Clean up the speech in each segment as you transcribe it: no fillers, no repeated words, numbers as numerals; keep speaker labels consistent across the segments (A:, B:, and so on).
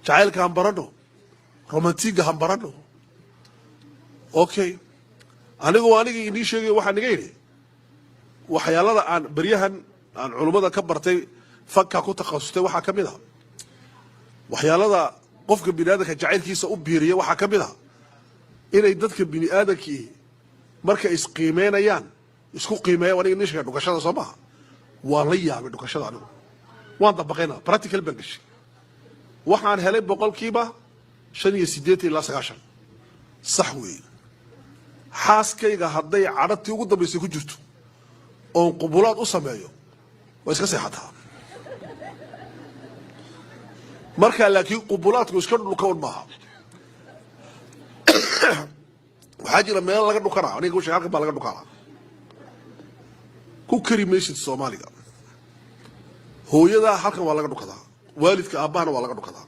A: jacaylka han barano romantiga han barano okay anigii inii sheegay waxaan niga yiri waxyaalada aan bariyahan aan culimada ka bartay fakka ku takhasustay waxa kamid ah waxyaalada qofka bini'aadamka jacaylkiisa u biiriyo waxa kamid ah inay dadka bini'aadamkii marka isqiimeynayaan isku qiimeeyaan waniga nishka dhukashada Soomaa waa la yaabay dhukashada anigu waan dabaqayna practical bankish waxaan helay boqolkiiba 85 ilaa 90 sax weey xaaskayga hadday cadadtii ugu dambeysay ku jirto oo qubulaad u sameeyo way iska seexataa marka laakiin qubulaadku iska dhulkoon maaha waxaa jira meel laga dhukanaa aniga u sheeg halkan baa laga dhukanaa ku kari maysid Soomaaliga hooyada halkan waa laga dhukadaa waalidka aabahana waa laga dhukadaa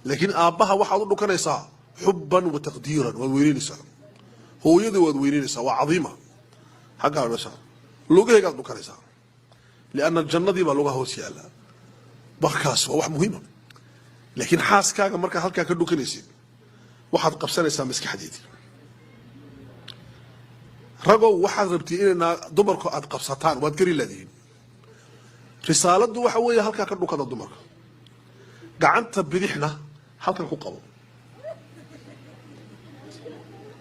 A: laakiin aabaha waxaad u dhukanaysaa xubban wa taqdiiran waa weynaysaa hooyada waad weynaysaa waa cadiima hagaa meesha lugaheegaad dhukanaysaa lianna jannadii baa lugaha hoos yaala markaas waa wax muhiim ah laakiin xaaskaaga marka halkaa ka dhukanaysid waxaad qabsanaysaa maskaxdeedii ragow waxaad rabtay inay dumarku aad qabsataan waad gari laadiin risaaladu waxa weeye halkaa ka dhukada dumarka gacanta bidixna halkan ku qabo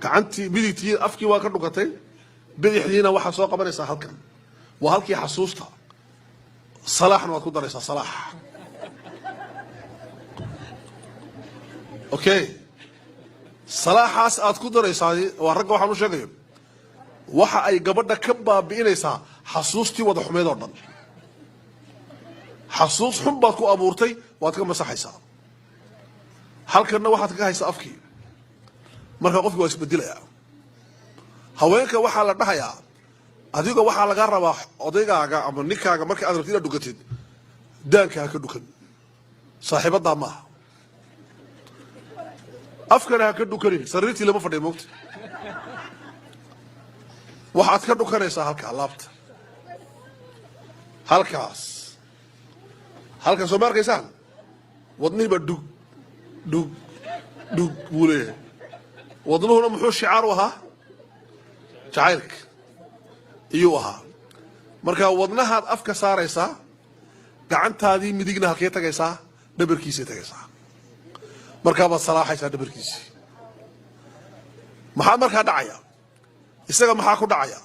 A: gacantii bidixtii afkii waa ka dhukatay bidixdiina waxa soo qabanaysaa halkan waa halkii xasuusta salaaxna waad ku daraysaa salaax okay salaaxaas aad ku daraysaa waa ragga waxaan u sheegayo waxa ay gabadha ka baabi'inaysaa xasuustii wada xumeed oo dhan xasuus xun baad ku abuurtay waad ka masaxaysaa halkanna waxaad ka haysaa afkii marka qofku waa isbedelayaa haweenka waxaa la dhahayaa adiga waxaa laga rabaa odaygaaga ama ninkaaga marka aad rabtid inaad dhukatid daanka ha ka dhukan saaxiibadaa maaha afkana ha ka dhukanin sariirtii lama fadhiya moogta waxaad ka dhukanaysaa halkaa laabta halkaas halkan soo ma arkaysaan wadnihii baa dhug dhug dhug buu leeyahay wadnuhuna muxuu shicaar u ahaa jacaylka iyuu ahaa marka wadnahaad afka saaraysaa gacantaadii midigna halkee tagaysaa dhabarkiisay tagaysaa markaabaad salaaxaysaa dhabarkiisii maxaa markaa dhacaya isaga maxaa ku dhacaya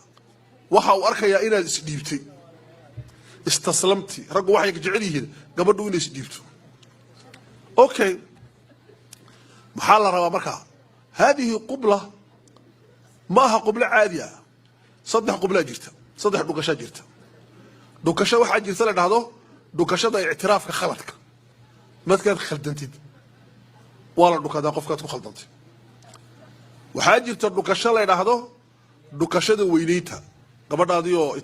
A: waxa uu arkayaa inaad isdhiibtay istaslamti raggu waxay jecel yihiin gabadhu inay isdhiibto okay maxaa la rabaa markaa هذه قبلة ما ها قبلة عادية صدح قبلة جرتا صدح دوكشة جرتا دوكشة واحد جرتا لنا هذا دوكشة ده اعتراف كخلطك ما كان خلدنتي ولا دوكا ده قفكات خلدنتي واحد جرتا دوكشة لنا هذا دوكشة ده وينيتها قبل هذا